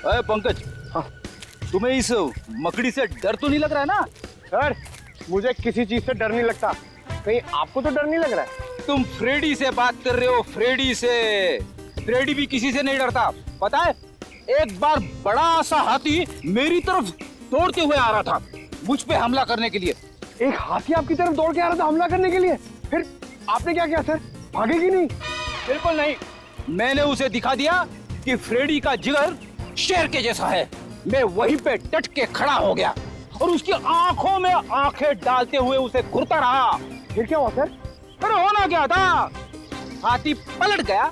अरे पंकज, हाँ, तुम्हें इस मकड़ी से डर तो नहीं लग रहा है ना? सर मुझे किसी चीज से डर नहीं लगता, कहीं आपको तो डर नहीं लग रहा है? तुम फ्रेडी से बात कर रहे हो, फ्रेडी से। फ्रेडी भी किसी से नहीं डरता, पता है? एक बार बड़ा सा हाथी मेरी तरफ दौड़ते हुए आ रहा था, मुझ पे हमला करने के लिए। एक हाथी आपकी तरफ दौड़ के आ रहा था हमला करने के लिए, फिर आपने क्या किया सर? भागेगी नहीं? बिल्कुल नहीं, मैंने उसे दिखा दिया कि फ्रेडी का जिगर शेर के जैसा है। मैं वहीं पे डट के खड़ा हो गया और उसकी आंखों में आंखें डालते हुए उसे घूरता रहा। फिर क्या हुआ सर? अरे होना क्या था, हाथी पलट गया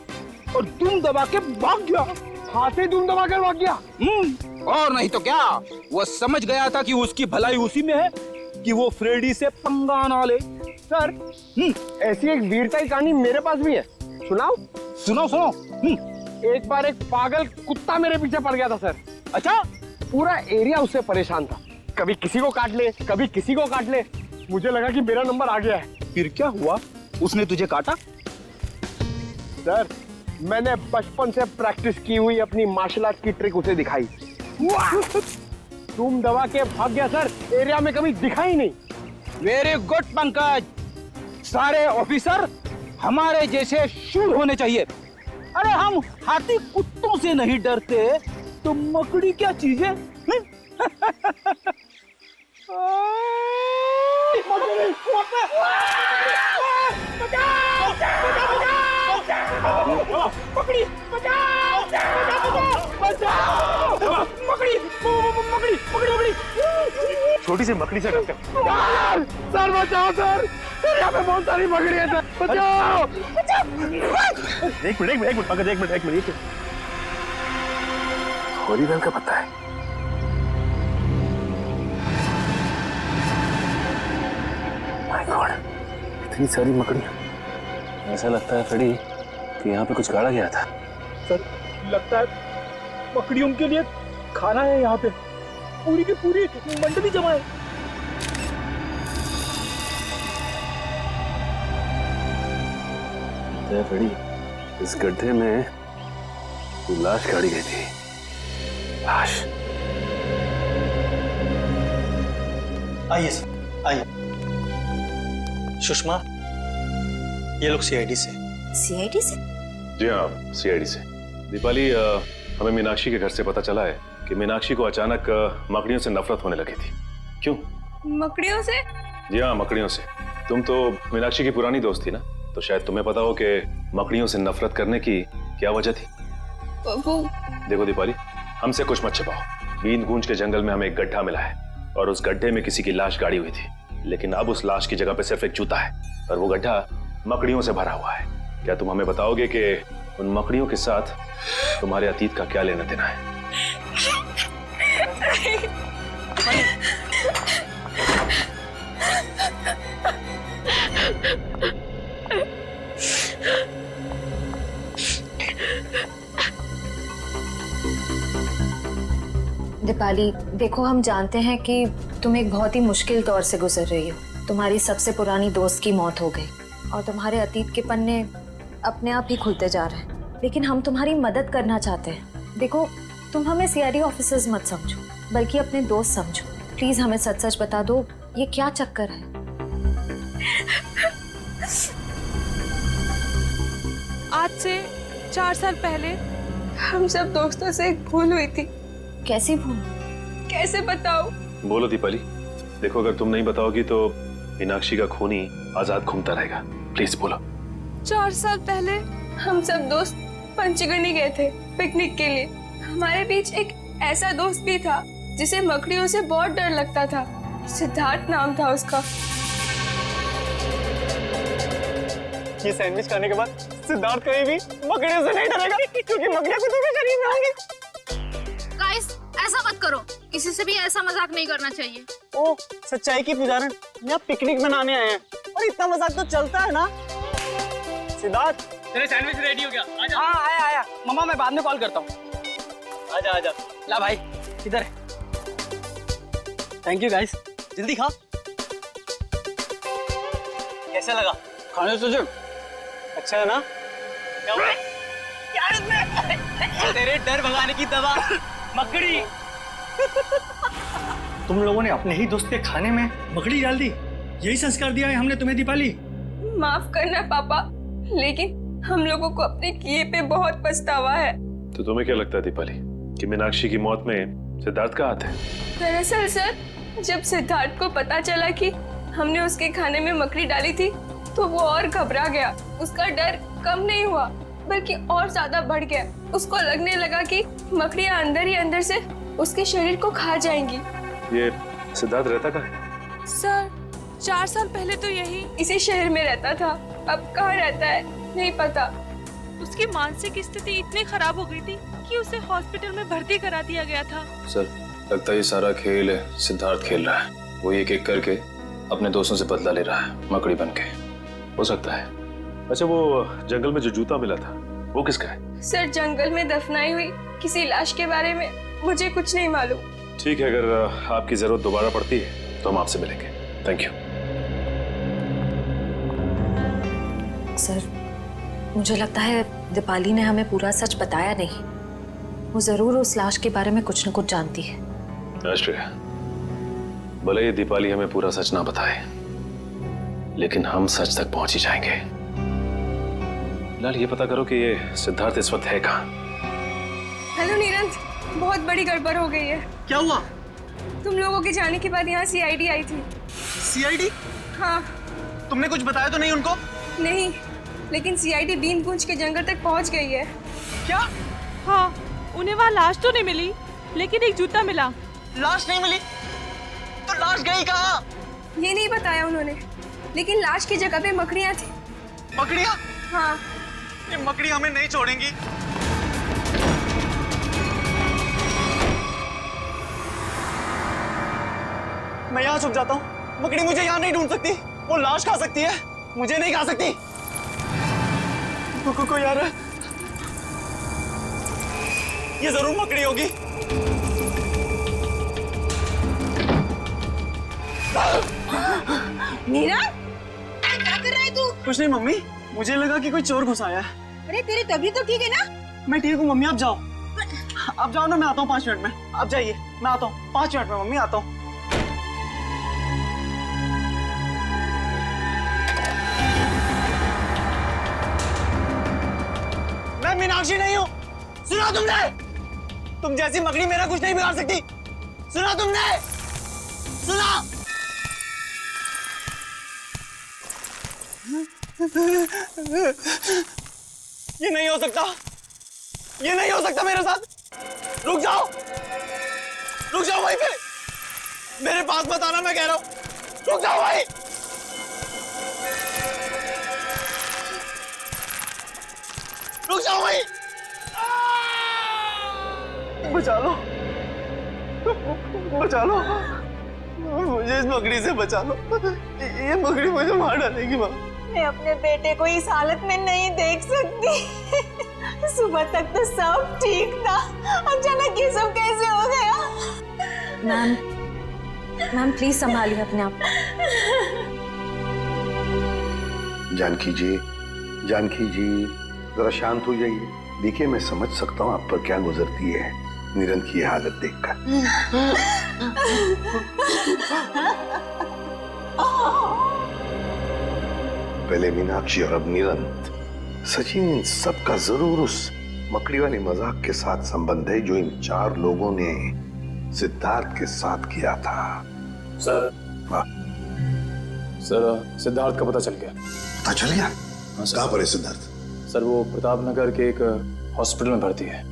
और दुम दबा के भाग गया। हाथी दुम दबा कर भाग गया? और नहीं तो क्या, वो समझ गया था कि उसकी भलाई उसी में है कि वो फ्रेडी से पंगा ना ले। सर ऐसी एक वीरता की कहानी मेरे पास भी है, सुनाओ? सुनो सुनो। एक बार एक पागल कुत्ता मेरे पीछे पड़ गया था सर। अच्छा? पूरा एरिया उससे परेशान था, कभी किसी को काट ले, कभी किसी को काट ले। मुझे लगा कि मेरा नंबर आ गया है। फिर क्या हुआ, उसने तुझे काटा? सर मैंने बचपन से प्रैक्टिस की हुई अपनी मार्शल आर्ट की ट्रिक उसे दिखाई, तुम दबा के भाग गया सर, एरिया में कभी दिखा ही नहीं। वेरी गुड पंकज, सारे ऑफिसर हमारे जैसे शूर होने चाहिए। अरे हम हाथी कुत्तों से नहीं डरते तो मकड़ी क्या चीज है? मकड़ी, बचाओ! मकड़ी, मकड़ी, मकड़ी, मकड़ी! छोटी सी मकड़ी से डरते हो? सर बचाओ सर, यहाँ पे बहुत सारी मकड़ी है सर, बचाओ! एक मिनट पंकज, एक मिनट। हॉलीवेल का पता है? माय गॉड, इतनी सारी मकड़ियां। ऐसा लगता है फ्रेडी कि यहाँ पे कुछ गाड़ा गया था। सर लगता है मकड़ियों के लिए खाना है यहाँ पे, पूरी की पूरी मंडली जमा है। फ्रेडी, इस गड्ढे में लाश गाड़ी गई थी। लाश। आइए सर, आइए। सुषमा, ये लोग सीआईडी से। सीआईडी से? जी हाँ, सीआईडी से। दीपाली, हमें मीनाक्षी के घर से पता चला है कि मीनाक्षी को अचानक मकड़ियों से नफरत होने लगी थी। क्यों? मकड़ियों से? जी हाँ, मकड़ियों से। तुम तो मीनाक्षी की पुरानी दोस्त थी ना, तो शायद तुम्हें पता हो कि मकड़ियों से नफरत करने की क्या वजह थी। वो देखो दीपाली, हमसे कुछ मत छिपाओ। बींद गूंज के जंगल में हमें एक गड्ढा मिला है और उस गड्ढे में किसी की लाश गाड़ी हुई थी, लेकिन अब उस लाश की जगह पे सिर्फ एक जूता है और वो गड्ढा मकड़ियों से भरा हुआ है। क्या तुम हमें बताओगे कि उन मकड़ियों के साथ तुम्हारे अतीत का क्या लेना देना है? दीपाली, देखो हम जानते हैं कि तुम एक बहुत ही मुश्किल दौर से गुजर रही हो। तुम्हारी सबसे पुरानी दोस्त की मौत हो गई और तुम्हारे अतीत के पन्ने अपने आप ही खुलते जा रहे हैं, लेकिन हम तुम्हारी मदद करना चाहते हैं। देखो, तुम हमें सीआईडी ऑफिसर्स मत समझो, बल्कि अपने दोस्त समझो। प्लीज हमें सच सच बता दो, ये क्या चक्कर है? आज से 4 साल पहले हम सब दोस्तों से एक भूल हुई थी। कैसी भूल? कैसे बताओ? बोलो दीपाली। देखो, अगर तुम नहीं बताओगी तो मीनाक्षी का खून ही आजाद घूमता रहेगा। प्लीज बोलो। 4 साल पहले हम सब दोस्त पंचगनी गए थे पिकनिक के लिए। हमारे बीच एक ऐसा दोस्त भी था जिसे मकड़ियों से बहुत डर लगता था। सिद्धार्थ नाम था उसका। ये सैंडविच खाने के बाद सिद्धार्थ कहीं भी मकड़ियों से नहीं डरेगा, क्योंकि मकड़ियां कुत्तों के शरीर में होंगी। गाइस, ऐसा मत करो, किसी से भी ऐसा मजाक नहीं करना चाहिए। ओ, सच्चाई की पुजारन, यहाँ पिकनिक मनाने आए हैं और इतना मजाक तो चलता है ना। सिद्धार्थ, तेरे सैंडविच रेडी हो गया? आजा। हाँ आया। मम्मा मैं बाद में कॉल करता हूँ। आजा। ला भाई, इधर है। थैंक यू गाइस, जल्दी खा। कैसा लगा? खाने से जो अच्छा है ना? तेरे डर भगाने की दवा मकड़ी। तुम लोगों ने अपने ही दोस्त के खाने में मकड़ी डाल दी, यही संस्कार दिया है हमने तुम्हें दीपाली। माफ करना पापा, लेकिन हम लोगों को अपने किए पे बहुत पछतावा है। तो तुम्हें क्या लगता है दीपाली कि मीनाक्षी की मौत में सिद्धार्थ का हाथ है? दरअसल सर, जब सिद्धार्थ को पता चला कि हमने उसके खाने में मकड़ी डाली थी तो वो और घबरा गया। उसका डर कम नहीं हुआ बल्कि और ज्यादा बढ़ गया। उसको लगने लगा कि मकड़ियां अंदर ही अंदर से उसके शरीर को खा जाएंगी। ये सिद्धार्थ रहता कहाँ है? सर 4 साल पहले तो यही इसी शहर में रहता था, अब कहाँ रहता है नहीं पता। उसकी मानसिक स्थिति इतनी खराब हो गई थी कि उसे हॉस्पिटल में भर्ती करा दिया गया था। सर लगता है ये सारा खेल सिद्धार्थ खेल रहा है। वो एक एक करके अपने दोस्तों से बदला ले रहा है मकड़ी बनके। हो सकता है। अच्छा वो जंगल में जो जूता मिला था वो किसका है? सर जंगल में दफनाई हुई किसी लाश के बारे में मुझे कुछ नहीं मालूम। ठीक है, अगर आपकी जरूरत दोबारा पड़ती है तो हम आपसे मिलेंगे। Thank you. सर मुझे लगता है दीपाली ने हमें पूरा सच बताया नहीं। वो जरूर उस लाश के बारे में कुछ न कुछ जानती है। आश्रय, भले ये दीपाली हमें पूरा सच ना बताए लेकिन हम सच तक पहुंच ही जाएंगे। फिलहाल ये पता करो कि ये सिद्धार्थ इस वक्त है कहाँ। हेलो नीरज, बहुत बड़ी गड़बड़ हो गई है। क्या हुआ? तुम लोगों के जाने के बाद यहाँ सीआईडी आई थी। सीआईडी? हाँ। तुमने कुछ बताया तो नहीं उनको? नहीं, लेकिन सीआईडी बीनगुंज के जंगल तक पहुँच गई है। क्या? हाँ, उन्हें वहाँ लाश तो नहीं मिली लेकिन एक जूता मिला। लाश नहीं मिली? तो लाश गई कहाँ? ये नहीं बताया उन्होंने, लेकिन लाश की जगह पे मकड़ियाँ थी। मकड़ियाँ? हाँ। ये मकड़ी हमें नहीं छोड़ेंगी। मैं यहाँ छुप जाता हूँ। मकड़ी मुझे यहाँ नहीं ढूंढ सकती। वो लाश खा सकती है, मुझे नहीं खा सकती। कोई आ रहा है। ये जरूर मकड़ी होगी। नीरज, क्या कर रहा है तू? कुछ नहीं मम्मी, मुझे लगा कि कोई चोर घुस आया है। अरे तेरी तबीयत तो ठीक है ना? मैं ठीक हूँ मम्मी, आप जाओ। आप जाओ ना, मैं आता हूँ 5 मिनट में। आप जाइए, मैं आता हूँ 5 मिनट में मम्मी, आता हूँ। मैं मीनाक्षी नहीं हूँ, सुना तुमने? तुम जैसी मकड़ी मेरा कुछ नहीं बिगाड़ सकती। सुना तुमने? सुना? ये नहीं हो सकता, ये नहीं हो सकता मेरे साथ। रुक जाओ वहीं पे, मेरे पास मत आना, मैं कह रहा हूं। रुक जाओ भाई, रुक जाओ भाई। बचा लो, बचा लो मुझे, इस मकड़ी से बचा लो। ये मकड़ी मुझे मार डालेगी माँ। मैं अपने बेटे को इस हालत में नहीं देख सकती। सुबह तक तो सब ठीक था, अचानक ये सब कैसे हो गया? मैम प्लीज संभालिए अपने आप। जानकी जी जरा शांत हो जाइए। देखिए मैं समझ सकता हूँ आप पर क्या गुजरती है नीरन की हालत देखकर। पहले मीनाक्षी और अब नीरन। सचिन, इन सबका जरूर उस मकड़ी वाली मजाक के साथ संबंध है जो इन 4 लोगों ने सिद्धार्थ के साथ किया था। सर, सिद्धार्थ का पता चल गया। पता चल गया? कहाँ पर है सिद्धार्थ? सर वो प्रताप नगर के एक हॉस्पिटल में भर्ती है।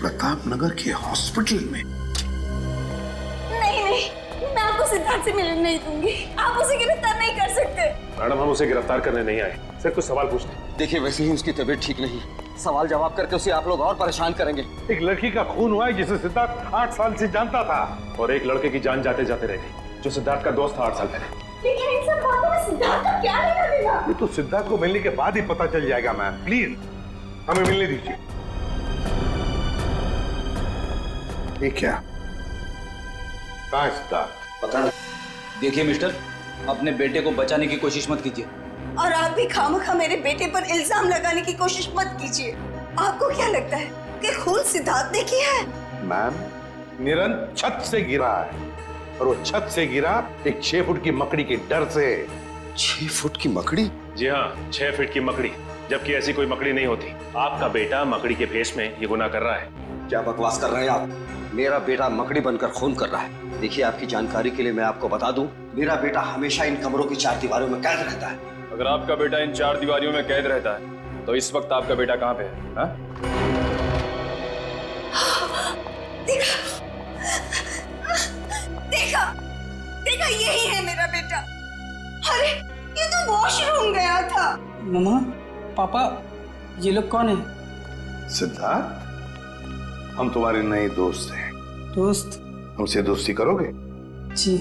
प्रताप नगर के हॉस्पिटल में? नहीं, मैं आपको सिद्धार्थ से मिलने नहीं दूंगी। आप उसे गिरफ्तार नहीं कर सकते। मैडम हम उसे गिरफ्तार करने नहीं आए, सिर्फ कुछ सवाल पूछने। देखिए वैसे ही उसकी तबीयत ठीक नहीं, सवाल जवाब करके उसे आप लोग और परेशान करेंगे। एक लड़की का खून हुआ है जिसे सिद्धार्थ 8 साल से जानता था, और एक लड़के की जान जाते जाते रह गई जो सिद्धार्थ का दोस्त था 8 साल पहले। लेकिन इन सब बातों में सिद्धार्थ का क्या लेना देना? ये तो सिद्धार्थ को मिलने के बाद ही पता चल जाएगा। मैम प्लीज हमें मिलने दीजिए। ये क्या? कहाँ है सिद्धार्थ? पता नहीं। देखिए मिस्टर, अपने बेटे को बचाने की कोशिश मत कीजिए। और आप भी खामखा मेरे बेटे पर इल्जाम लगाने की कोशिश मत कीजिए। आपको क्या लगता है कि खून सिद्धार्थ ने किया है? मैम, निरंत छत से गिरा है और वो छत से गिरा एक 6 फुट की मकड़ी के डर से। 6 फुट की मकड़ी? जी हाँ, 6 फीट की मकड़ी, जबकि ऐसी कोई मकड़ी नहीं होती। आपका बेटा मकड़ी के भेष में ये गुनाह कर रहा है। क्या बकवास कर रहे हैं आप? मेरा बेटा मकड़ी बनकर खून कर रहा है। देखिए, आपकी जानकारी के लिए मैं आपको बता दूं, मेरा बेटा हमेशा इन कमरों की 4 दीवारों में कैद रहता है। अगर आपका बेटा इन 4 दीवारों में कैद रहता है तो इस वक्त आपका बेटा कहाँ पे है? हा? देखा देखा, यही है मेरा बेटा। अरे ये तो वॉशरूम गया था। मम्मा, पापा, ये लोग कौन है? सिद्धार्थ, हम तुम्हारे नए दोस्त हैं। दोस्त? हमसे दोस्ती करोगे? जी।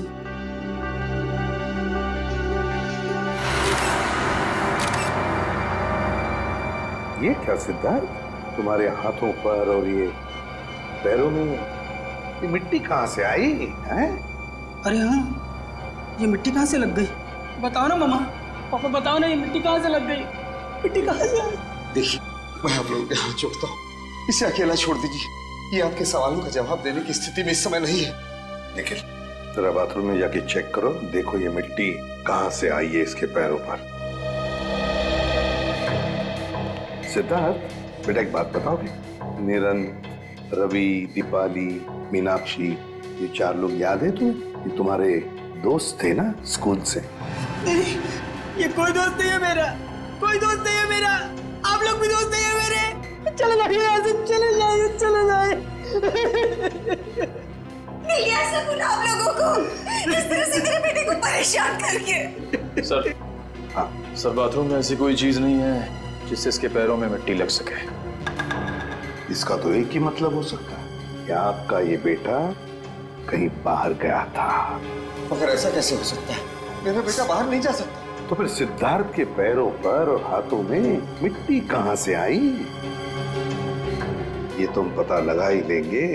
ये क्या सिद्धार्थ, तुम्हारे हाथों पर और ये पैरों में ये मिट्टी कहाँ से आई है? अरे हाँ, ये मिट्टी कहाँ से लग गई? बताओ ना मम्मा, पापा बताओ ना, ये मिट्टी कहाँ से लग गई? मिट्टी कहाँ से आई? देखिए, मैं आप लोगों के हाथ जोड़ता हूँ, इसे अकेला छोड़ दीजिए। ये आपके सवालों का जवाब देने की स्थिति में इस समय नहीं है। निखिल, जरा बाथरूम में जाके चेक करो, देखो ये मिट्टी कहाँ से आई है इसके पैरों पर। सिद्धार्थ बेटा, एक बात बताओगे? निरंत, रवि, दीपाली, मीनाक्षी, ये 4 लोग याद है तुम्हें? ये तुम्हारे दोस्त थे ना स्कूल से? नहीं, ये कोई दोस्त नहीं है मेरा, कोई दोस्त नहीं है मेरा। आप लोग भी दोस्त नहीं है मेरे। चले जाइए यहाँ से, चले जाइए, चले जाइए। नहीं ऐसा कुछ आप लोगों को, इस तरह से मेरे बेटे को परेशान करके। सर, हाँ सर, बाथरूम में ऐसी कोई चीज नहीं है जिससे इसके पैरों में मिट्टी लग सके। इसका तो एक ही मतलब हो सकता है कि आपका ये बेटा कहीं बाहर गया था। मगर ऐसा कैसे हो सकता है? मेरा बेटा बाहर नहीं जा सकता। तो फिर सिद्धार्थ के पैरों पर और हाथों में मिट्टी कहाँ से आई? ये तुम पता लगा ही लेंगे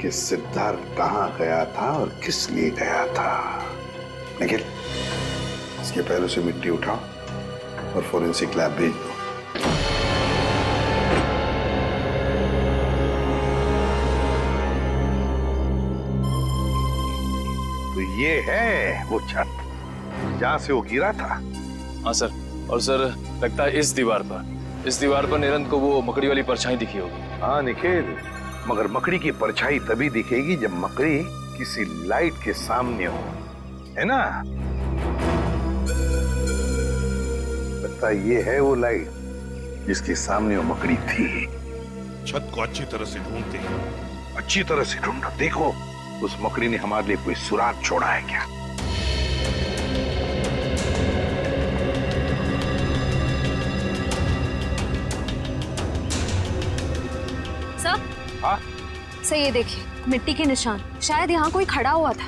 कि सिद्धार्थ कहाँ गया था और किस लिए गया था। निखिल, इसके पैरों से मिट्टी उठाओ और फोरेंसिक लैब भेज दो। तो ये है वो छत जहां से वो गिरा था। हाँ सर, और सर लगता है इस दीवार पर निरंत को वो मकड़ी वाली परछाई दिखी होगी। हाँ निखिल, मगर मकड़ी की परछाई तभी दिखेगी जब मकड़ी किसी लाइट के सामने हो, है ना? लगता ये है वो लाइट जिसके सामने वो मकड़ी थी। छत को अच्छी तरह से ढूंढते हैं। अच्छी तरह से ढूंढो, देखो उस मकड़ी ने हमारे लिए कोई सुराग छोड़ा है क्या? सर, हाँ? सर ये देखिए, मिट्टी के निशान, शायद यहाँ कोई खड़ा हुआ था।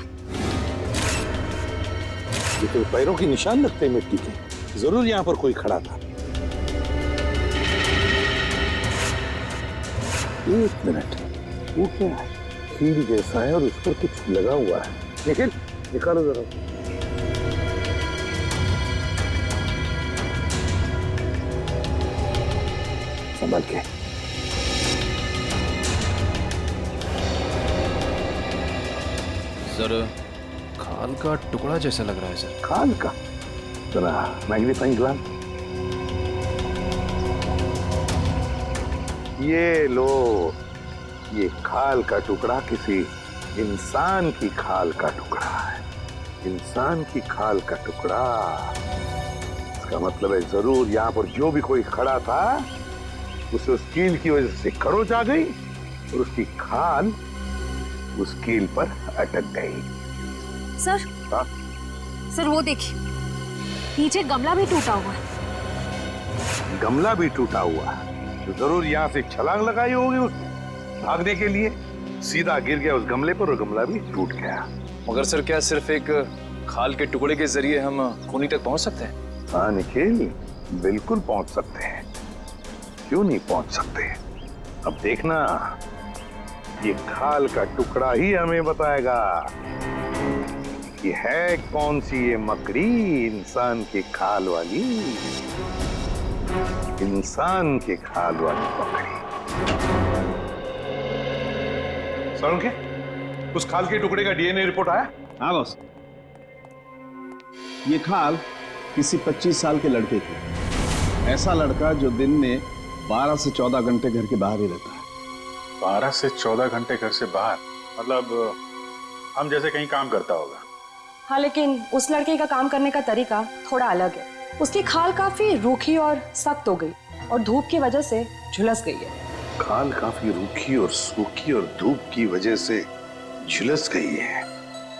ये तो पैरों के निशान लगते हैं मिट्टी के, जरूर यहाँ पर कोई खड़ा था। एक मिनट, वो क्या है? कील जैसा है और उस पर कुछ लगा हुआ है। निखिल, निकालो जरा। संभल के। सर, खाल का टुकड़ा जैसा लग रहा है सर। खाल का? जरा मैग्नीफाइंग ग्लास। ये लो, ये खाल का टुकड़ा किसी इंसान की खाल का टुकड़ा है। इंसान की खाल का टुकड़ा, इसका मतलब है जरूर यहाँ पर जो भी कोई खड़ा था उसे उस कील की वजह से खरोच आ गई और उसकी खाल उस कील पर अटक गई। सर, हाँ? सर वो देखिए, नीचे गमला भी टूटा हुआ है। गमला भी टूटा हुआ है तो जरूर यहाँ से छलांग लगाई होगी उसने भागने के लिए, सीधा गिर गया उस गमले पर और गमला भी टूट गया। मगर सर, क्या सिर्फ एक खाल के टुकड़े के जरिए हम खूनी तक पहुंच सकते हैं? हाँ निखिल, बिल्कुल पहुंच सकते हैं, क्यों नहीं पहुंच सकते। अब देखना, ये खाल का टुकड़ा ही हमें बताएगा कि है कौन सी ये मकड़ी इंसान की खाल वाली, इंसान की खाल वाली मकड़ी। सरों के उस खाल के टुकड़े का डीएनए रिपोर्ट आया? हाँ बॉस, ये खाल किसी 25 साल के लड़के की। ऐसा लड़का जो दिन में 12 से 14 घंटे घर के बाहर ही रहता है। 12 से 14 घंटे घर से बाहर, मतलब हम जैसे कहीं काम करता होगा। हाँ, लेकिन उस लड़के का काम करने का तरीका थोड़ा अलग है। उसकी खाल काफी रूखी और सख्त हो गई और धूप की वजह से झुलस गई है। खाल काफी रूखी और सूखी और धूप की वजह से झुलस गई है।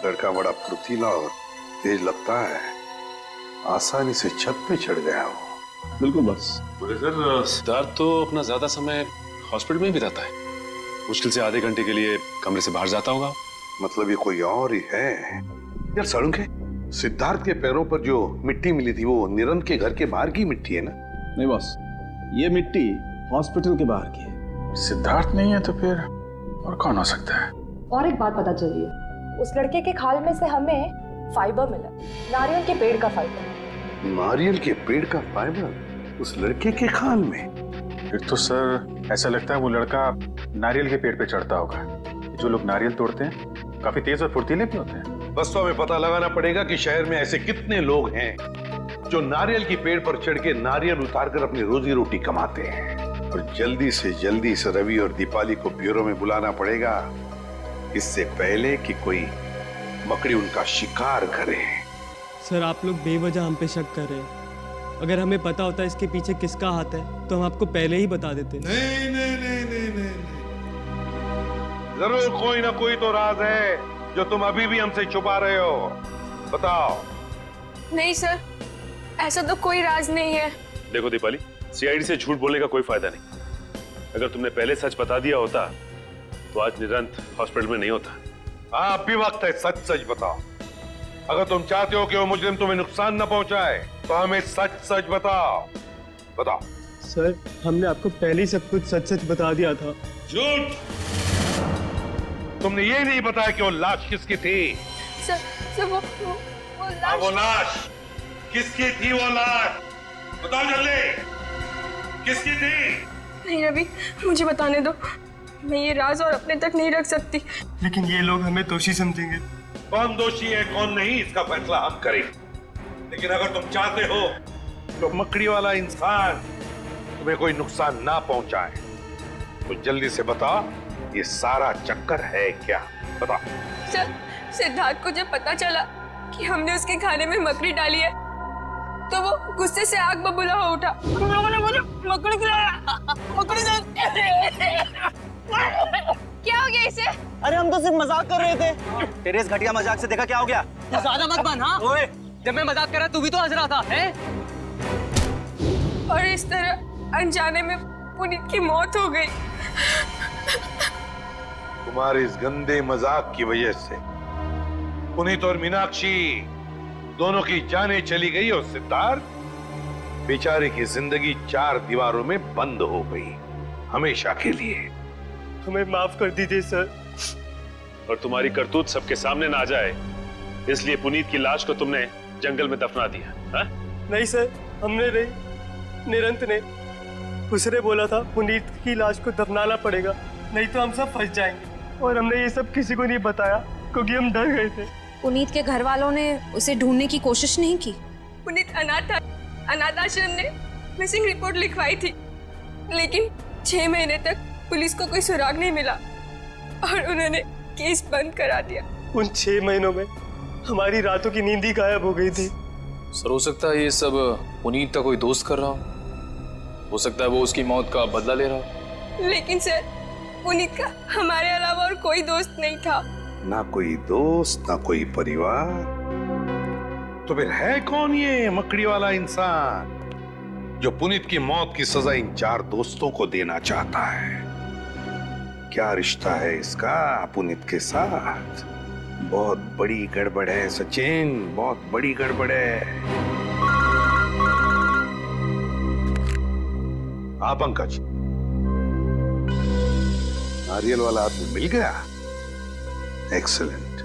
लड़का बड़ा फुर्तीला और तेज लगता है, आसानी से छत पे चढ़ गया हो। बिल्कुल बस। बोले सर, सिद्धार्थ तो अपना ज्यादा समय हॉस्पिटल में ही बिताता है। मुश्किल से आधे घंटे के लिए कमरे से बाहर जाता होगा। मतलब ये कोई और ही है। यार सड़ुंखे, सिद्धार्थ के पैरों पर जो मिट्टी मिली थी वो निरंत के घर के बाहर की मिट्टी है ना? नहीं बॉस, ये मिट्टी हॉस्पिटल के बाहर की है। सिद्धार्थ नहीं है तो फिर और कौन हो सकता है? और एक बात पता चली है, उस लड़के के खाल में से हमें फाइबर मिला, नारियल के पेड़ का फाइबर। नारियल के पेड़ का फाइबर उस लड़के के खाल में? फिर तो सर ऐसा लगता है वो लड़का नारियल के पेड़ पे चढ़ता होगा। जो लोग नारियल तोड़ते हैं काफी तेज और फुर्तीले भी होते हैं। बस तो हमें पता लगाना पड़ेगा कि शहर में ऐसे कितने लोग हैं जो नारियल की पेड़ पर चढ़ के नारियल उतारकर अपनी रोजी रोटी कमाते हैं। और जल्दी से जल्दी इस रवि और दीपाली को ब्यूरो में बुलाना पड़ेगा, इससे पहले कि कोई मकड़ी उनका शिकार करे। सर, आप लोग बेवजह हम पे शक कर रहे हैं। अगर हमें पता होता इसके पीछे किसका हाथ है तो हम आपको पहले ही बता देते। नहीं नहीं नहीं नहीं नहीं, जरूर कोई ना कोई तो राज है जो तुम अभी भी हमसे छुपा रहे हो। बताओ। नहीं सर, ऐसा तो कोई राज नहीं है। देखो दीपाली, सीआईडी से झूठ बोलने का कोई फायदा नहीं। अगर तुमने पहले सच बता दिया होता तो आज निरंत हॉस्पिटल में नहीं होता। हाँ, अब भी वक्त है, सच सच बताओ। अगर तुम चाहते हो कि वो मुजरिम तुम्हें नुकसान न पहुंचाए तो हमें सच सच बताओ। बताओ। सर, हमने आपको पहले ही सब कुछ सच सच बता दिया था। झूठ! तुमने ये नहीं बताया कि वो लाश किसकी थी? सर वो लाश। वो लाश किसकी थी? वो लाश बताओ जल्दी, किसकी थी? नहीं रवि, मुझे बताने दो। मैं ये राज और अपने तक नहीं रख सकती। लेकिन ये लोग हमें दोषी समझेंगे। कौन दोषी है कौन नहीं इसका फैसला हम करेंगे। लेकिन अगर तुम चाहते हो तो मकड़ी वाला इंसान तुम्हें कोई नुकसान ना पहुंचाए तो जल्दी से बताओ, ये सारा चक्कर है क्या? बताओ। सर, सिद्धार्थ को जब पता चला कि हमने उसके खाने में मकड़ी डाली है तो वो गुस्से से आग बबूला हो उठा। मकड़ी क्या हो गया इसे? अरे हम तो सिर्फ मजाक कर रहे थे। तेरे इस घटिया मजाक से देखा क्या हो गया? तू ज्यादा मत बन। हाँ ओए, जब मैं मजाक कर रहा तू भी तो हंस रहा था, हैं? और इस तरह अनजाने में पुनीत की मौत हो गई। तुम्हारे इस गंदे मजाक की वजह से पुनीत और मीनाक्षी दोनों की जानें चली गई और सिद्धार्थ बेचारे की जिंदगी 4 दीवारों में बंद हो गई, हमेशा के लिए। हमें माफ कर दीजिए सर। और तुम्हारी करतूत सबके सामने ना आ जाए इसलिए पुनीत की लाश को तुमने जंगल में दफना दिया। हा? नहीं सर, हमने नहीं, निरंत ने। उसने बोला था पुनीत की लाश को दफनाना पड़ेगा, नहीं तो हम सब फंस जाएंगे। और हमने ये सब किसी को नहीं बताया क्योंकि हम डर गए थे। पुनीत के घर वालों ने उसे ढूंढने की कोशिश नहीं की? पुनीत अनाथ आश्रम ने मिसिंग रिपोर्ट लिखवाई थी, लेकिन 6 महीने तक पुलिस को कोई सुराग नहीं मिला और उन्होंने केस बंद करा दिया। उन 6 महीनों में हमारी रातों की नींद ही गायब हो गई थी। सर, हो सकता है ये सब पुनीत का कोई दोस्त कर रहा हो सकता है वो उसकी मौत का बदला ले रहा हो। लेकिन सर, पुनीत का हमारे अलावा और कोई दोस्त नहीं था। ना कोई दोस्त, ना कोई परिवार, तो फिर है कौन ये मकड़ी वाला इंसान जो पुनीत की मौत की सजा इन 4 दोस्तों को देना चाहता है? क्या रिश्ता है इसका पुनीत के साथ? बहुत बड़ी गड़बड़ है सचिन, बहुत बड़ी गड़बड़ है। हाँ पंकज, नारियल वाला आदमी मिल गया। एक्सीलेंट।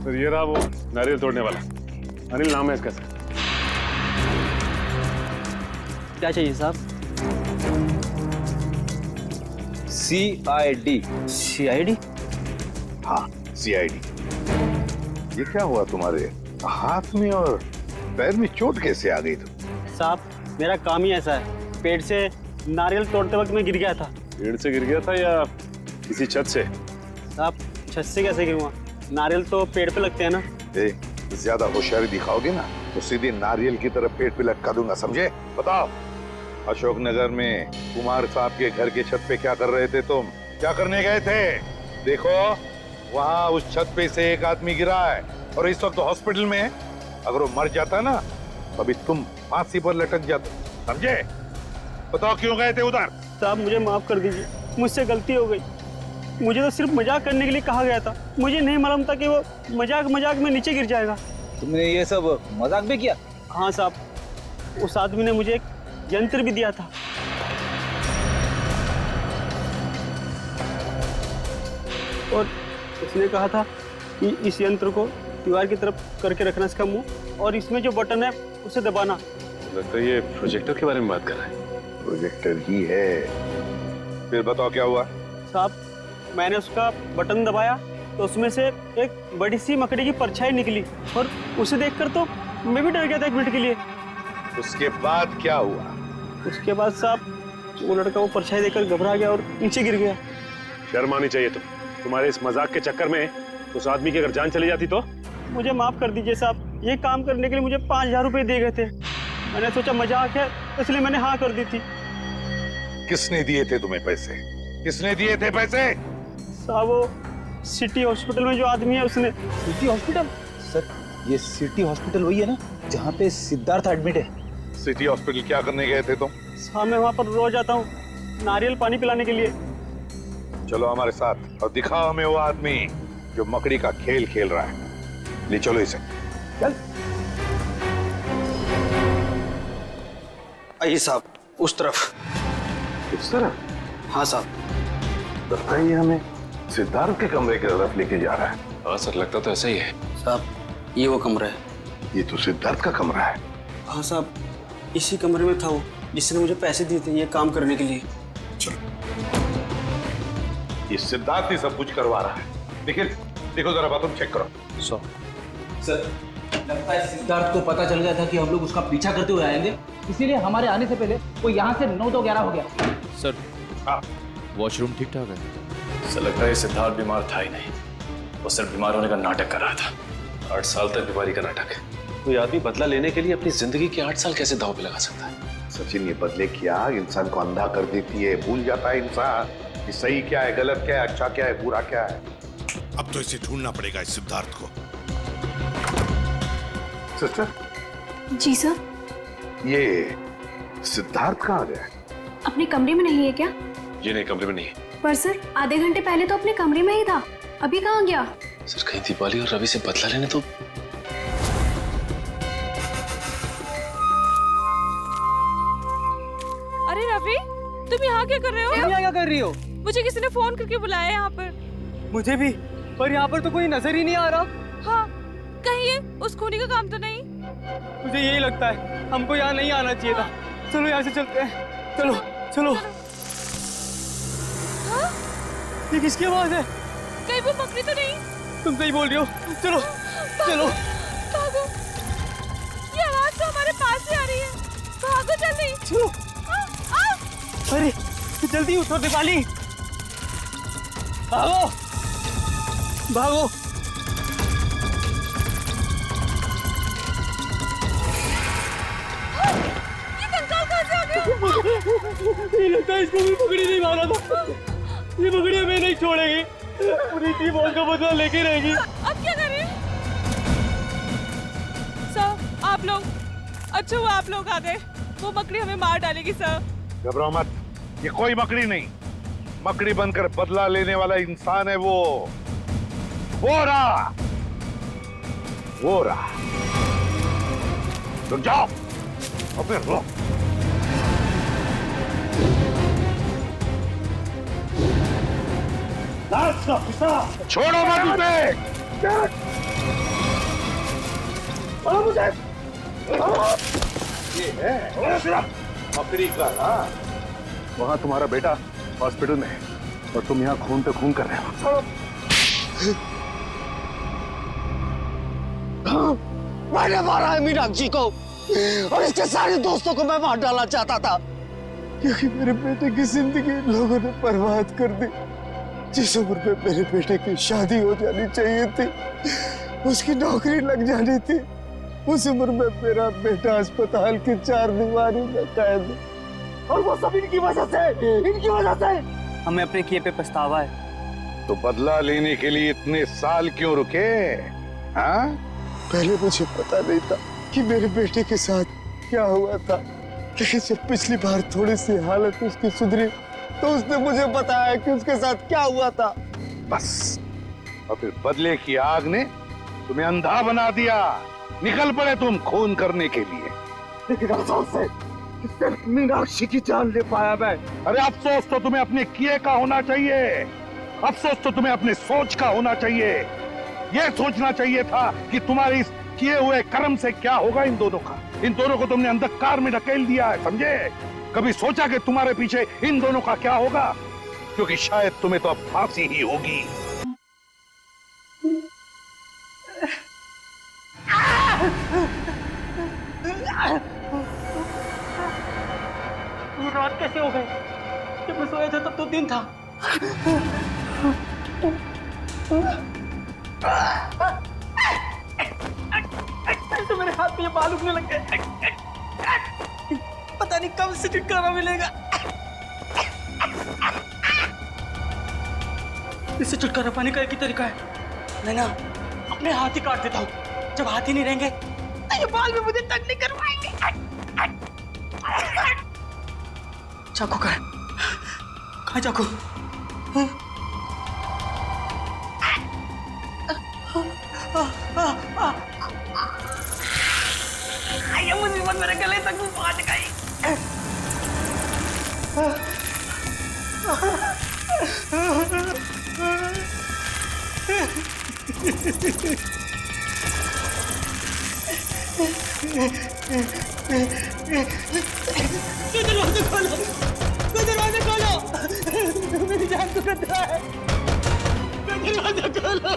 सर, ये रहा वो नारियल तोड़ने वाला। अनिल नाम है इसका सर। क्या चाहिए साहब? CID। CID? हाँ, CID। ये क्या हुआ तुम्हारे हाथ में और पैर में चोट कैसे आ गई? साहब मेरा काम ही ऐसा है, पेड़ से नारियल तोड़ते वक्त मैं गिर गया था। पेड़ से गिर गया था या किसी छत से? साहब छत से कैसे गिरूंगा? नारियल तो पेड़ पे लगते हैं ना। ज्यादा होशियारी दिखाओगे ना तो सीधे नारियल की तरफ पेड़ पे लटका दूंगा, समझे? बताओ, अशोकनगर में कुमार साहब के घर के छत पे क्या कर रहे थे तुम? क्या करने गए थे? देखो वहाँ उस छत पे से एक आदमी गिरा है और इस वक्त हॉस्पिटल में है। अगर वो मर जाता ना अभी तुम फांसी पर लटक जाते, समझे? बताओ क्यों गए थे उधर? साहब मुझे माफ कर दीजिए, मुझसे गलती हो गई। मुझे तो सिर्फ मजाक करने के लिए कहा गया था, मुझे नहीं मालूम था कि वो मजाक मजाक में नीचे गिर जाएगा। तुमने ये सब मजाक भी किया? हाँ साहब, उस आदमी ने मुझे एक यंत्र भी दिया था। और उसने कहा था कि इस यंत्र को दीवार की तरफ करके रखना इसका मुंह, और इसमें जो बटन है उसे दबाना। लगता है ये प्रोजेक्टर के बारे में बात कर रहा है। प्रोजेक्टर ही है। फिर बताओ क्या हुआ? साहब मैंने उसका बटन दबाया तो उसमें से एक बड़ी सी मकड़ी की परछाई निकली, और उसे देखकर तो मैं भी डर गया था एक मिनट के लिए। उसके बाद क्या हुआ? उसके बाद साहब वो लड़का वो परछाई देखकर घबरा गया और नीचे गिर गया। शर्म आनी चाहिए तुम्हारे इस मजाक के चक्कर में उस आदमी की अगर जान चली जाती तो? मुझे माफ कर दीजिए साहब, ये काम करने के लिए मुझे 5000 रुपए दिए गए थे। मैंने सोचा मजाक है इसलिए मैंने हाँ कर दी थी। किसने दिए थे तुम्हें पैसे? किसने दिए थे पैसे? साहब वो सिटी हॉस्पिटल में जो आदमी है उसने। City hospital? सर ये सिटी हॉस्पिटल वही है ना जहाँ पे सिद्धार्थ एडमिट है? सिटी हॉस्पिटल क्या करने गए थे तुम? साहब मैं वहाँ पर रोज आता हूँ नारियल पानी पिलाने के लिए। चलो हमारे साथ और दिखाओ हमें वो आदमी जो मकड़ी का खेल खेल रहा है। ले चलो इसे। चल। आइए साहब, उस तरफ। इस तरफ? हाँ साहब। लगता है ये हमें सिद्धार्थ के कमरे की तरफ लेके जा रहा है। हाँ सर, लगता तो ऐसा ही है। साहब ये वो कमरा है। ये तो सिद्धार्थ का कमरा है। हाँ साहब, इसी कमरे में था वो जिसने मुझे पैसे दिए थे ये काम करने के लिए। चलो, ये सिद्धार्थ ही सब कुछ करवा रहा है। देखो जरा बात, तुम चेक करो। सर लगता है सिद्धार्थ को पता चल गया था कि हम लोग उसका पीछा करते हुए आएंगे, इसीलिए हमारे आने से पहले वो यहाँ से 9 तो 11 हो गया। सर हाँ, वॉशरूम ठीक ठाक है? सर लगता है सिद्धार्थ बीमार था ही नहीं, वो सिर्फ बीमार होने का नाटक कर रहा था। 8 साल तक बीमारी का नाटक। कोई आदमी बदला लेने के लिए अपनी जिंदगी के 8 साल कैसे दांव पे लगा सकता है? सचिन, ये बदले की आग इंसान को अंधा कर देती है। भूल जाता है इंसान कि सही क्या है, गलत क्या है, अच्छा क्या है, बुरा क्या है। अब तो इसे ढूंढना पड़ेगा इस सिद्धार्थ को। सिस्टर। जी सर। ये सिद्धार्थ कहाँ गया? अपने कमरे में नहीं है क्या? ये नहीं, कमरे में नहीं है। पर सर आधे घंटे पहले तो अपने कमरे में ही था, अभी कहाँ गया? सर कहीं दीपाली और रवि से बदला लेने तो। अरे रवि, तुम यहाँ क्या कर रहे हो? तुम यहाँ क्या कर रही हो? मुझे किसी ने फोन करके बुलाया यहाँ पर। मुझे भी, पर यहाँ पर तो कोई नजर ही नहीं आ रहा। हाँ, कहीं ये उस खूनी का काम तो नहीं? मुझे यही लगता है, हमको यहाँ नहीं आना चाहिए था। चलो यहाँ से चलते हैं। चलो चलो। हाँ? ये किसकी आवाज है? कहीं वो मकड़ी तो नहीं? तुम सही बोल रही हो। चलो चलो भागो, ये आवाज तो हमारे पास ही आ रही है। भागो जल्दी। चलो। अरे जल्दी उठो दीपाली, भागो भागो। ये कंकाल कहाँ से आ गया? ये लगता है इसको भी पकड़ी नहीं मारा था। ये पकड़ी हमें नहीं छोड़ेगी, पूरी टीम का बदला लेके रहेगी। अब क्या करें? सर आप लोग, अच्छा वो आप लोग आ गए। वो मकड़ी हमें मार डालेगी सर। घबराओ मत, ये कोई मकड़ी नहीं, मकड़ी बनकर बदला लेने वाला इंसान है वो रहा। रुक जाओ और फिर रुक। छोड़ो मत उसे। मुझे ये है। मकड़ी का ना? वहां तुम्हारा बेटा हॉस्पिटल में है और तुम यहाँ खून पे खून कर रहे हो। मैंने मारा है मीनाक्षी को और इसके सारे दोस्तों को मैं मार डालना चाहता था, क्योंकि मेरे बेटे की जिंदगी लोगों ने बर्बाद कर दी। जिस उम्र में मेरे बेटे की शादी हो जानी चाहिए थी, उसकी नौकरी लग जानी थी, उस उम्र में मेरा बेटा अस्पताल की 4 दीवारी में कैद है। और वो सब इनकी वजह से हमें अपने किए पे पछतावा है। तो बदला लेने के लिए इतने साल क्यों रुके? हाँ? पहले मुझे पता नहीं था कि मेरे बेटे के साथ क्या हुआ था, लेकिन जब पिछली बार थोड़ी सी हालत उसकी सुधरी तो उसने मुझे बताया कि उसके साथ क्या हुआ था। बस, और फिर बदले की आग ने तुम्हें अंधा बना दिया। निकल पड़े तुम खून करने के लिए। लेकिन अफसोस है कि सिर्फ मीनाक्षी की जान ले पाया मैं। अरे अफसोस तो तुम्हें अपने किए का होना चाहिए, अफसोस तो तुम्हें अपने सोच का होना चाहिए। यह सोचना चाहिए था कि तुम्हारे इस किए हुए कर्म से क्या होगा इन दोनों का। इन दोनों को तुमने अंधकार में ढकेल दिया है, समझे? कभी सोचा कि तुम्हारे पीछे इन दोनों का क्या होगा? क्योंकि शायद तुम्हें तो अब फांसी ही होगी। ये रात कैसे हो गई? जब मैं सोया था तब तो दिन था। तो मेरे हाथ में ये बाल उगने लग गए। पता नहीं कब से छुटकारा मिलेगा। इससे छुटकारा पाने का एक ही तरीका है, मैं ना अपने हाथ ही काट देता हूँ। जब हाथ ही नहीं रहेंगे तो ये बाल भी मुझे तंग नहीं करवाएंगे। चाकू कहाँ चाकू? ये मुसीबत मेरे गले तक पहुंच गई। दरवाजा खोलो, मेरी जान को खतरा है। दरवाजा खोलो।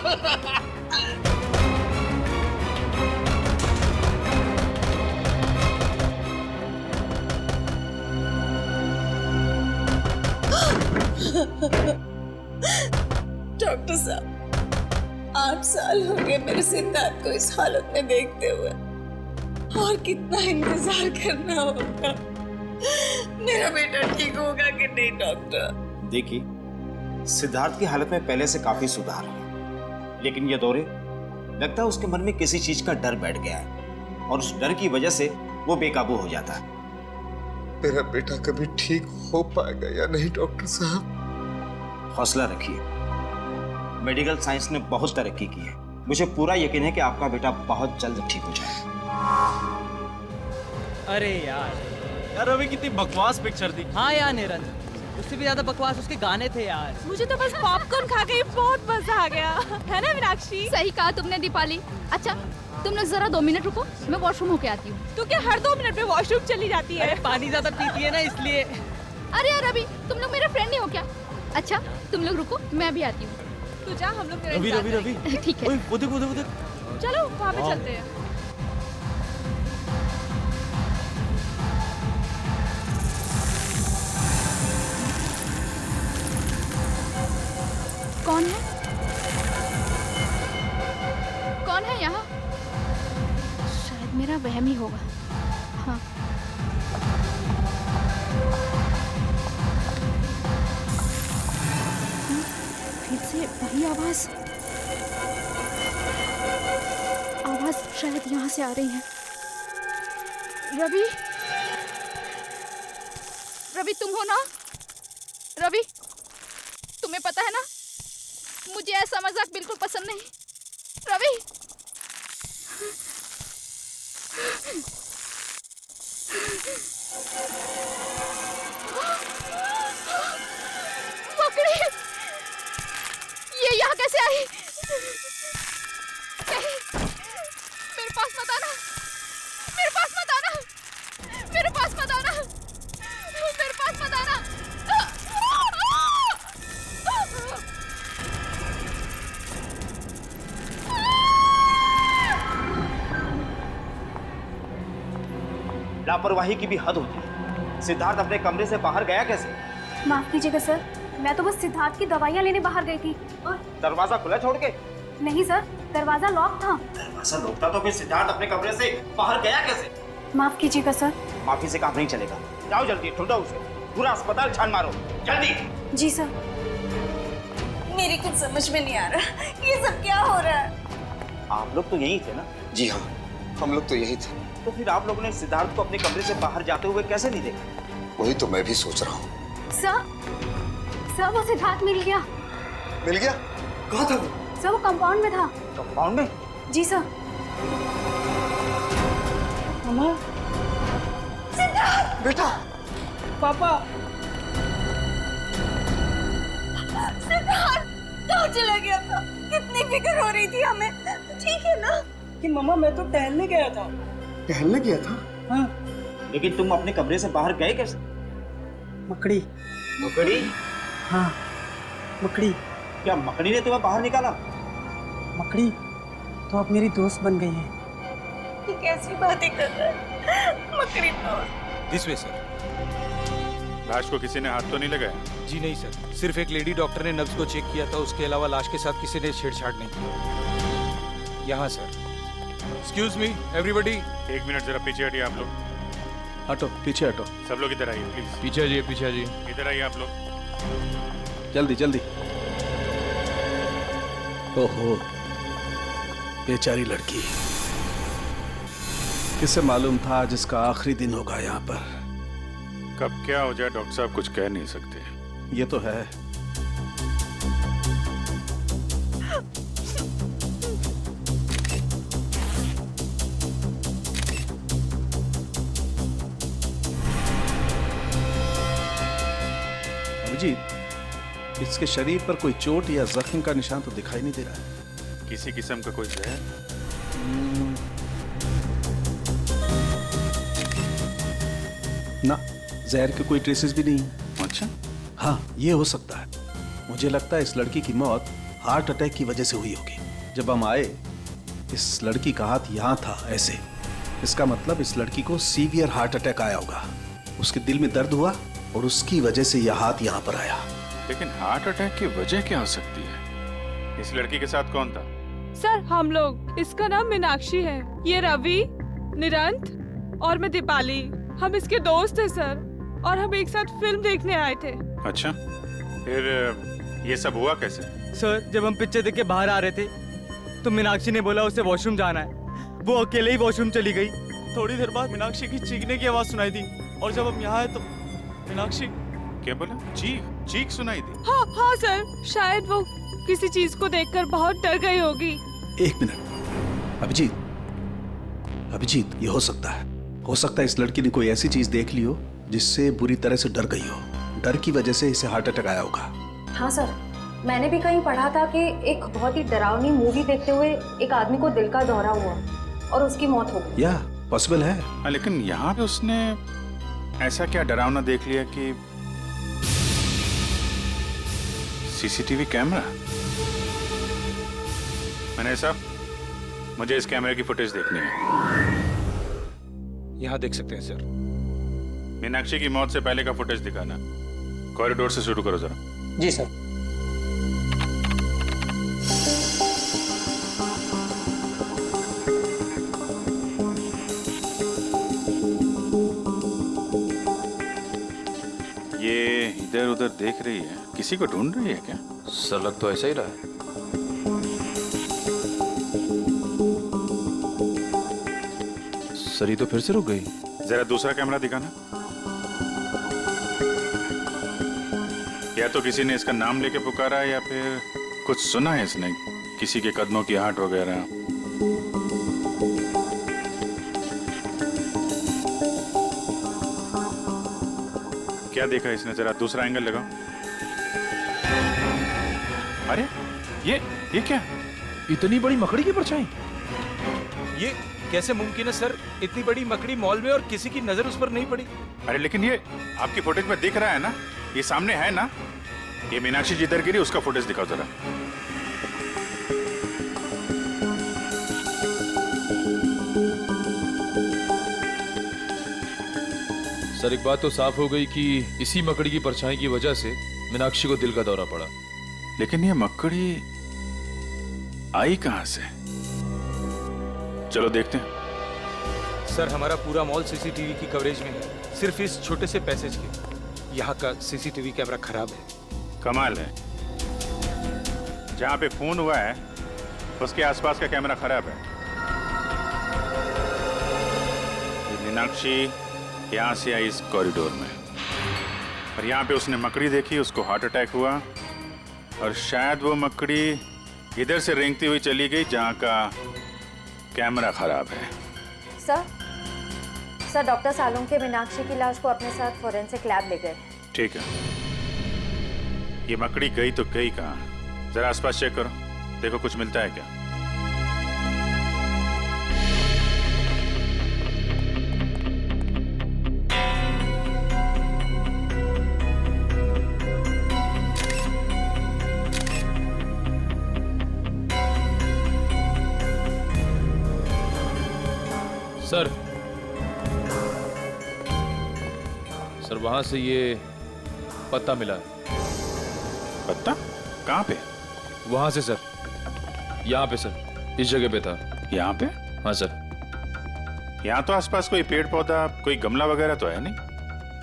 डॉक्टर साहब, 8 साल हो गए मेरे सिद्धार्थ को इस हालत में देखते हुए, और कितना इंतजार करना होगा। मेरा बेटा ठीक होगा कि नहीं डॉक्टर? देखिए, सिद्धार्थ की हालत में पहले से काफी सुधार है, लेकिन ये दौरे लगता है उसके मन में किसी चीज का डर बैठ गया है और उस डर की वजह से वो बेकाबू हो जाता है। मेरा बेटा कभी ठीक हो पाएगा या नहीं डॉक्टर साहब? हौसला रखिए, मेडिकल साइंस ने बहुत तरक्की की है। मुझे पूरा यकीन है कि आपका बेटा बहुत जल्द ठीक हो जाएगा। अरे यार अभी कितनी बकवास पिक्चर थी। हाँ यार निरंजन, उससे भी ज्यादा बकवास उसके गाने थे यार। मुझे तो बस पॉपकॉर्न खा के बहुत मजा आ गया, है ना मीनाक्षी? सही कहा तुमने दीपाली। अच्छा तुम लोग जरा 2 मिनट रुको, मैं वॉशरूम होके आती हूँ। तू क्या हर 2 मिनट में वॉशरूम चली जाती है? पानी ज्यादा पीती है ना इसलिए। अरे यार अभी तुम लोग मेरे फ्रेंड नहीं हो क्या? अच्छा तुम लोग रुको, मैं भी आती हूँ। तू जा, हम लोग रवि रवि रवि ठीक है। वो देख चलो वहाँ पे चलते हैं। कौन है? कौन है यहाँ? शायद मेरा वहम ही होगा। हाँ फिर से वही आवाज शायद यहाँ से आ रही है। रवि, रवि तुम हो ना? रवि, तुम्हें पता है ना मुझे ऐसा मजाक बिल्कुल पसंद नहीं। रवि, मकड़ी, ये यहाँ कैसे आई? नहीं, मेरे पास मत आना, मेरे पास मत आना, मेरे पास मत आना। लापरवाही की भी हद होती है। सिद्धार्थ अपने कमरे से बाहर गया कैसे? माफ कीजिएगा सर, मैं तो बस सिद्धार्थ की दवाइयाँ लेने बाहर गई थी और दरवाजा खुला छोड़ के? नहीं सर, दरवाजा लॉक था। दरवाजा लॉक था तो फिर सिद्धार्थ अपने कमरे से बाहर गया कैसे? माफ कीजिएगा सर। माफी से काम नहीं चलेगा। जाओ जल्दी, ढूंढो उसे, पूरा अस्पताल छान मारो, जल्दी। जी सर। मेरी कुछ समझ में नहीं आ रहा, ये सब क्या हो रहा है? आप लोग तो यही थे ना? जी हाँ, हम लोग तो यही थे। तो फिर आप लोगों ने सिद्धार्थ को अपने कमरे से बाहर जाते हुए कैसे नहीं देखा? वही तो मैं भी सोच रहा हूँ। सर वो सिद्धार्थ मिल गया। मिल गया? कहाँ था वो? सर वो कंपाउंड में था। कंपाउंड में? जी सर। मामा। सिद्धार्थ! बेटा। पापा। सिद्धार्थ कहाँ चला गया था? कितनी फिक्र हो रही थी हमें। ठीक है ना? कि मामा मैं तो टहलने गया था। टहलने गया था? हाँ। लेकिन तुम अपने कमरे से बाहर गए कैसे? मकड़ी। मकड़ी? हाँ, मकड़ी। क्या मकड़ी ने तुम्हें बाहर निकाला? मकड़ी तो अब मेरी दोस्त बन गई है। ये कैसी बातें कर रहा है? मकड़ी दोस्त। This way sir. लाश को किसी ने हाथ तो नहीं लगाया? जी नहीं सर, सिर्फ एक लेडी डॉक्टर ने नब्ज को चेक किया था, उसके अलावा लाश के साथ किसी ने छेड़छाड़ नहीं की। यहाँ सर। Excuse me everybody. एक मिनट जरा पीछे हटिए आप लोग। हटो, पीछे हटो। सब लोग इधर आइए प्लीज। पीछे आइए, पीछे आइए। इधर आइए आप लोग। जल्दी जल्दी। ओहो, बेचारी लड़की। किसे मालूम था आज इसका आखिरी दिन होगा यहाँ पर। कब क्या हो जाए डॉक्टर साहब कुछ कह नहीं सकते। ये तो है। अभिजीत, इसके शरीर पर कोई चोट या जख्म का निशान तो दिखाई नहीं दे रहा है। किसी किस्म का कोई जहर? ना, जहर के कोई ट्रेसेस भी नहीं है। अच्छा। हाँ, ये हो सकता है। मुझे लगता है इस लड़की की मौत हार्ट अटैक की वजह से हुई होगी। जब हम आए, इस लड़की का हाथ यहाँ था ऐसे। इसका मतलब इस लड़की को सीवियर हार्ट अटैक आया होगा। उसके दिल में दर्द हुआ और उसकी वजह से यह हाथ यहाँ पर आया। लेकिन हार्ट अटैक की वजह क्या हो सकती है? इस लड़की के साथ कौन था? सर हम लोग, इसका नाम मीनाक्षी है, ये रवि, निरंत और मैं दीपाली। हम इसके दोस्त हैं सर, और हम एक साथ फिल्म देखने आए थे। अच्छा, फिर ये सब हुआ कैसे? सर जब हम पिक्चर देख के बाहर आ रहे थे तो मीनाक्षी ने बोला उसे वॉशरूम जाना है। वो अकेले ही वॉशरूम चली गई। थोड़ी देर बाद मीनाक्षी की चीखने की आवाज सुनाई दी और जब हम यहाँ आए तो मीनाक्षी। क्या बोला? चीख सुनाई दी? हाँ सर, शायद वो किसी चीज को देखकर बहुत डर गई होगी। एक मिनट, अभिजीत, ये हो सकता है। हो सकता है इस लड़की ने कोई ऐसी चीज देख ली हो जिससे बुरी तरह से डर गई हो। डर की वजह से इसे हार्ट अटैक आया होगा। हाँ सर, मैंने भी कहीं पढ़ा था कि एक बहुत ही डरावनी मूवी देखते हुए एक आदमी को दिल का दौरा हुआ और उसकी मौत हो गई। या पॉसिबल है। हाँ, लेकिन यहाँ पे उसने ऐसा क्या डरावना देख लिया कि सीसीटीवी कैमरा? मैंने साहब, मुझे इस कैमरे की फुटेज देखनी है। यहाँ देख सकते हैं सर। मीनाक्षी की मौत से पहले का फुटेज दिखाना। कॉरिडोर से शुरू करो जरा। जी सर। ये इधर उधर देख रही है, किसी को ढूंढ रही है क्या? सर लग तो ऐसा ही रहा है। सर ये तो फिर से रुक गई। जरा दूसरा कैमरा दिखाना। या तो किसी ने इसका नाम लेके पुकारा या फिर कुछ सुना है इसने, किसी के कदमों की आहट वगैरह। क्या देखा इसने? जरा दूसरा एंगल लगाओ। अरे ये क्या? इतनी बड़ी मकड़ी की परछाई? ये कैसे मुमकिन है सर? इतनी बड़ी मकड़ी मॉल में और किसी की नजर उस पर नहीं पड़ी। अरे लेकिन ये आपकी फुटेज में दिख रहा है ना, ये सामने है ना। ये मीनाक्षी जिधर गिरी उसका फुटेज दिखाओ जरा। सर एक बात तो साफ हो गई कि इसी मकड़ी की परछाई की वजह से मीनाक्षी को दिल का दौरा पड़ा। लेकिन ये मकड़ी आई कहां से? चलो देखते हैं। सर हमारा पूरा मॉल सीसीटीवी की कवरेज में है, सिर्फ इस छोटे से पैसेज के। यहाँ का सीसीटीवी कैमरा खराब है। कमाल है, जहां पे खून हुआ है उसके आसपास का कैमरा खराब है। ये मीनाक्षी यहां से आई इस कॉरिडोर में, और यहाँ पे उसने मकड़ी देखी, उसको हार्ट अटैक हुआ, और शायद वो मकड़ी इधर से रेंगती हुई चली गई जहाँ का कैमरा खराब है। सर डॉक्टर सालुंके मीनाक्षी की लाश को अपने साथ फोरेंसिक लैब ले गए। ठीक है, ये मकड़ी गई तो गई कहाँ? जरा आसपास चेक करो, देखो कुछ मिलता है क्या। सर वहां से ये पत्ता मिला है। पत्ता कहाँ पे? वहां से सर, यहाँ पे सर, इस जगह पे था। यहाँ पे? हाँ सर। यहाँ तो आसपास कोई पेड़ पौधा, कोई गमला वगैरह तो है नहीं।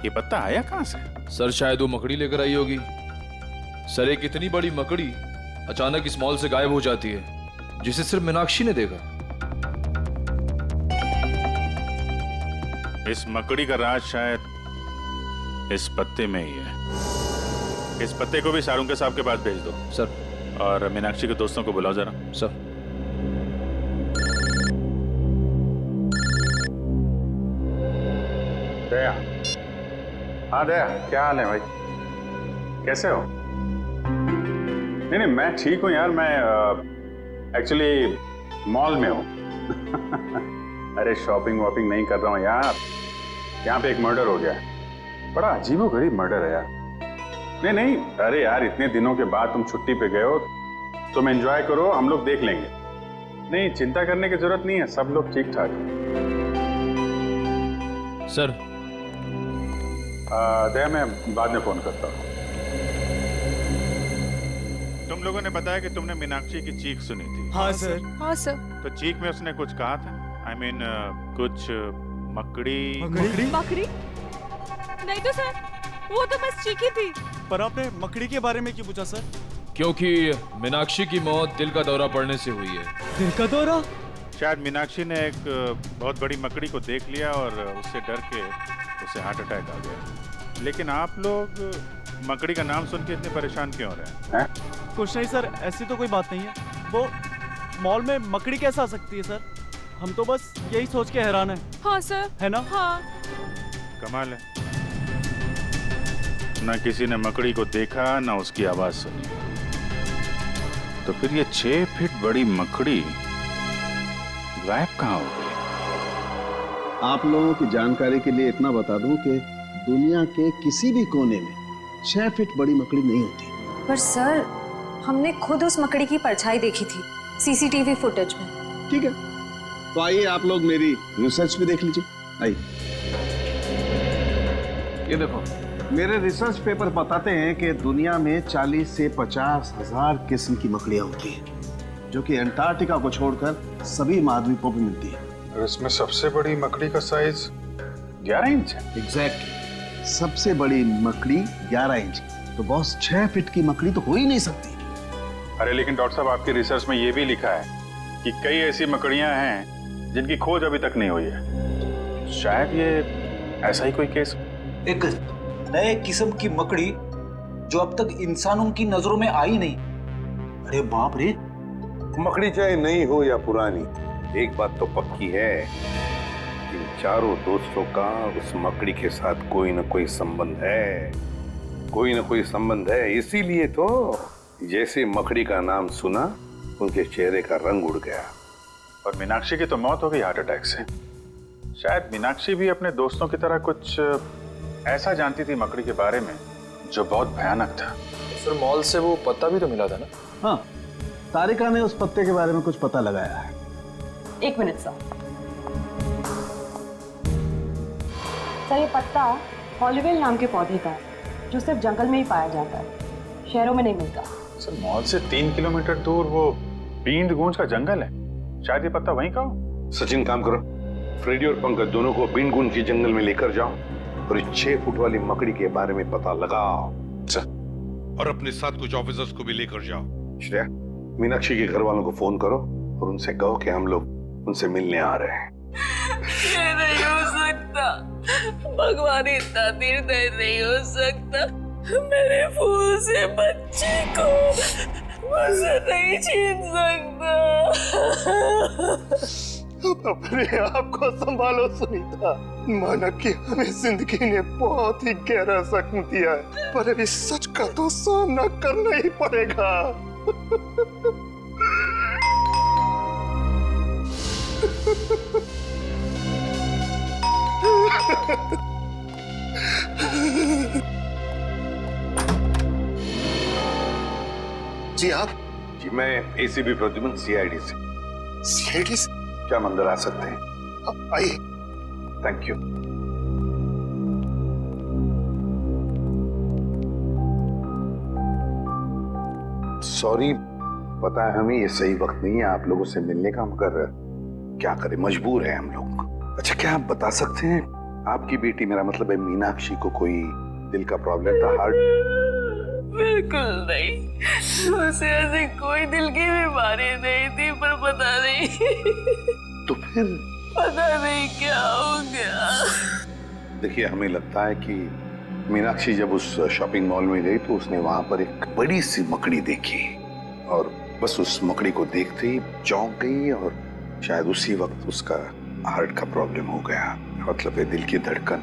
ये पत्ता आया कहाँ से? सर शायद वो मकड़ी लेकर आई होगी। सर एक इतनी बड़ी मकड़ी अचानक इस मॉल से गायब हो जाती है, जिसे सिर्फ मीनाक्षी ने देखा। इस मकड़ी का राज शायद इस पत्ते में ही है। इस पत्ते को भी सालुंके साहब के पास भेज दो सर, और मीनाक्षी के दोस्तों को बुलाओ जरा। सर। दया, हाँ दया, क्या हाल है भाई? कैसे हो? नहीं मैं ठीक हूँ यार, मैं एक्चुअली मॉल में हूँ। अरे शॉपिंग वॉपिंग नहीं कर रहा हूँ यार, यहाँ पे एक मर्डर हो गया है। बड़ा अजीबोगरीब मर्डर है यार। नहीं, अरे यार इतने दिनों के बाद तुम छुट्टी पे गए हो, तुम एंजॉय करो, हम लोग देख लेंगे। नहीं चिंता करने की जरूरत नहीं है, सब लोग ठीक ठाक हैं। सर दया, मैं बाद में फोन करता हूँ। तुम लोगों ने बताया कि तुमने मीनाक्षी की चीख सुनी थी। हाँ सर। हाँ सर। तो चीख में उसने कुछ कहा था? I mean, कुछ मकड़ी? मकड़ी? नहीं तो सर, वो तो बस चीखी थी। पर आपने मकड़ी के बारे में क्यों पूछा सर? क्योंकि मीनाक्षी की मौत दिल का दौरा पड़ने से हुई है। दिल का दौरा? शायद मीनाक्षी ने एक बहुत बड़ी मकड़ी को देख लिया और उससे डर के उसे हार्ट अटैक आ गया। लेकिन आप लोग मकड़ी का नाम सुन के इतने परेशान क्यों हो रहे हैं? कुछ नहीं सर, ऐसी तो कोई बात नहीं है। वो मॉल में मकड़ी कैसे आ सकती है सर? हम तो बस यही सोच के हैरान है। हाँ सर। है ना? हाँ। कमाल है, ना किसी ने मकड़ी को देखा ना उसकी आवाज सुनी, तो फिर ये 6 फीट बड़ी मकड़ी गायब कहाँ हो गई? आप लोगों की जानकारी के लिए इतना बता दूं कि दुनिया के किसी भी कोने में 6 फीट बड़ी मकड़ी नहीं होती। पर सर, हमने खुद उस मकड़ी की परछाई देखी थी सीसीटीवी फुटेज में। ठीक है, तो आइए आप लोग मेरी रिसर्च भी देख लीजिए। आइए, ये देखो, मेरे रिसर्च पेपर बताते हैं कि दुनिया में 40 से 50 हजार किस्म की मकड़ियां होती हैं, जो कि अंटार्कटिका को छोड़कर सभी महाद्वीपों में मिलती है। और इसमें सबसे बड़ी मकड़ी का साइज 11 इंच है। एग्जैक्टली, सबसे बड़ी मकड़ी 11 इंच। तो बॉस 6 फीट की मकड़ी तो हो ही नहीं सकती। अरे लेकिन डॉक्टर साहब, आपकी रिसर्च में ये भी लिखा है कि कई ऐसी मकड़ियां हैं जिनकी खोज अभी तक नहीं हुई है। शायद ये ऐसा ही कोई केस। एक नए किस्म की मकड़ी जो अब तक इंसानों की नजरों में आई नहीं। अरे बाप रे! मकड़ी चाहे नई हो या पुरानी, एक बात तो पक्की है, इन चारों दोस्तों का उस मकड़ी के साथ कोई ना कोई संबंध है, कोई ना कोई संबंध है। इसीलिए तो जैसे मकड़ी का नाम सुना, उनके चेहरे का रंग उड़ गया। और मीनाक्षी की तो मौत हो गई हार्ट अटैक से। शायद मीनाक्षी भी अपने दोस्तों की तरह कुछ ऐसा जानती थी मकड़ी के बारे में जो बहुत भयानक था। सर मॉल से वो पत्ता भी तो मिला था ना? हाँ, तारिका ने उस पत्ते के बारे में कुछ पता लगाया है। 1 मिनट सर। सर ये पत्ता हॉलीवेल नाम के पौधे का है जो सिर्फ जंगल में ही पाया जाता है, शहरों में नहीं मिलता। सर मॉल से 3 किलोमीटर दूर वो बींद गूंज का जंगल है, शायद ये पत्ता वहीं का हो। सचिन काम करो, फ्रेडी और पंकज दोनों को बींद गूंज के जंगल में लेकर जाओ और इस 6 फुट वाली मकड़ी के बारे में पता लगाओ। और अपने साथ कुछ ऑफिसर्स को भी लेकर जाओ। श्रेया, मीनाक्षी के घर वालों को फोन करो और उनसे कहो कि हम लोग उनसे मिलने आ रहे हैं। ये नहीं हो सकता, भगवान इतना निर्दय नहीं हो सकता। मेरे फूल से बच्चे को मुझसे नहीं छीन सकता। अपने आप को संभालो सुनीता, माना कि हमें जिंदगी ने बहुत ही गहरा जख्म दिया है, पर अभी सच का तो सामना करना ही पड़ेगा। जी आप? जी मैं एसीबी प्रद्युमन सीआईडी से। सीआईडी से? क्या हम अंदर आ सकते हैं? आइए। Thank you. सॉरी, पता है हमें ये सही वक्त नहीं है आप लोगों से मिलने का, मगर क्या करें, मजबूर है हम लोग। अच्छा, क्या आप बता सकते हैं आपकी बेटी, मेरा मतलब है मीनाक्षी को कोई दिल का प्रॉब्लम था, हार्ट? बिल्कुल नहीं, उसे ऐसी कोई दिल की बीमारी नहीं थी, पर पता नहीं तो फिर पता नहीं क्या हो गया। देखिए, हमें लगता है कि मीनाक्षी जब उस शॉपिंग मॉल में गई तो उसने वहां पर एक बड़ी सी मकड़ी देखी और बस उस मकड़ी को देखते ही चौंक गई और शायद उसी वक्त उसका हार्ट का प्रॉब्लम हो गया, मतलब है दिल की धड़कन।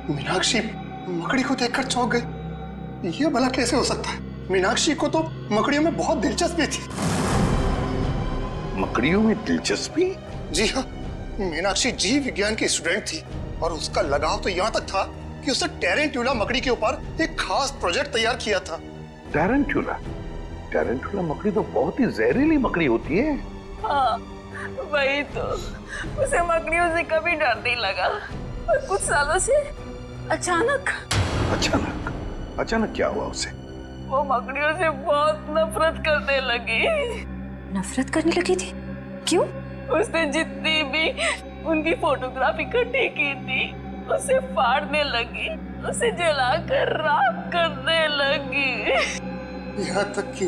मीनाक्षी मकड़ी को देखकर चौंक गई? ये भला कैसे हो सकता है? मीनाक्षी को तो मकड़ियों में बहुत दिलचस्पी थी। मकड़ियों में दिलचस्पी? जी हाँ, मीनाक्षी जीव विज्ञान की स्टूडेंट थी और उसका लगाव तो यहाँ तक था कि उसने टेरेंट्यूला मकड़ी के ऊपर एक खास प्रोजेक्ट तैयार किया था। टेरेंट्यूला? टेरेंट्यूला मकड़ी तो बहुत ही जहरीली मकड़ी होती है। हाँ, वही तो। उसे मकड़ियों से कभी डर नहीं लगा, और कुछ सालों से अचानक क्या हुआ उसे? वो मकड़ियों से बहुत नफरत करने लगी। नफरत करने लगी थी? क्यों? उसने जितनी भी उनकी फोटोग्राफ इकट्ठी की थी उसे फाड़ने लगी, उसे जलाकर राख करने लगी। यहाँ तक कि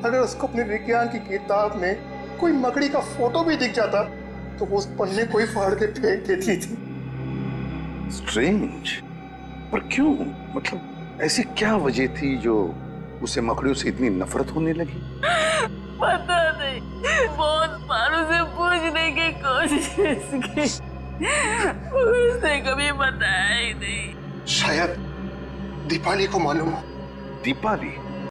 अगर उसको अपने विज्ञान की किताब में कोई मकड़ी का फोटो भी दिख जाता तो वो उस पन्ने को ही फाड़ के फेंक देती थी। स्ट्रेंज, पर क्यों? मतलब ऐसी क्या वजह थी जो उसे मकड़ियों से इतनी नफरत होने लगी? पता नहीं, बहुत बार उसे पूछने की कोशिश की, उसने कभी बताया ही नहीं। शायद दीपाली को मालूम हो। दीपाली?